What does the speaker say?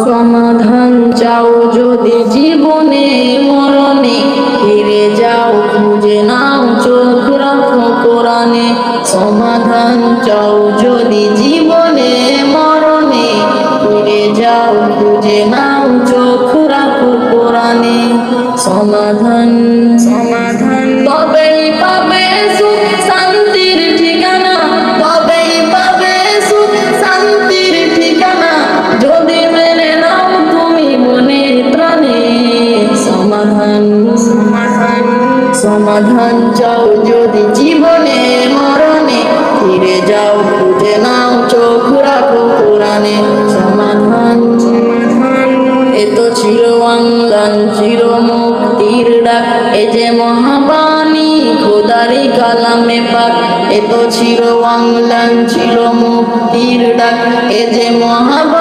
সমাধান চাও যদি জীবনে মরণে, ফিরে যাও খুঁজে নাও চোখ রাখো কোরআনে। সমাধান চাও যদি জীবনে মরণে, ফিরে যাও খুঁজে নাও চোখ রাখো কোরআনে। সমাধান সমাধান তবেই পাবে সুখ শান্তির ঠিকানা, তবেই পাবে সুখ শান্তির ঠিকানা, যদি মেনে নাও তুমি মনে প্রাণে। সমাধান সমাধান সমাধান চাও যদি জীবনে মরণে, ফিরে যাও খুঁজে নাও চোখ রাখো কোরআনে। সমাধান সমাধান এ তো চির অঙ্গন চির মুক্তির ডাক, এ যে মহাবাণী খোদারি কালামে পাক। এ তো চির অঙ্গন চির মুক্তির ডাক, এ যে মহাবাণী